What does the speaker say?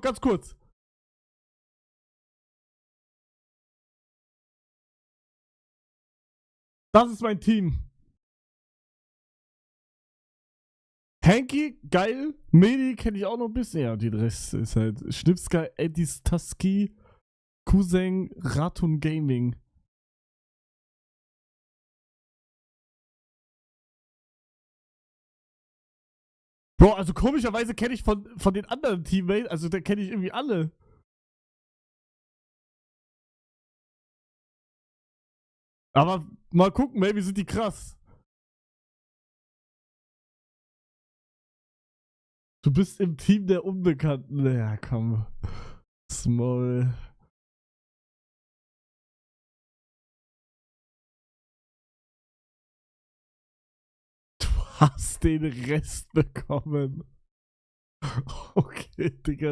ganz kurz. Das ist mein Team. Hanky, geil. Medi kenne ich auch noch ein bisschen. Ja, die Rest ist halt Schnipska, Edis Taski, Cousin, Ratun Gaming. Bro, also komischerweise kenne ich von den anderen Teammates, also da kenne ich irgendwie alle. Aber mal gucken, maybe sind die krass. Du bist im Team der Unbekannten. Ja, komm. Small. Du hast den Rest bekommen. Okay, Digga.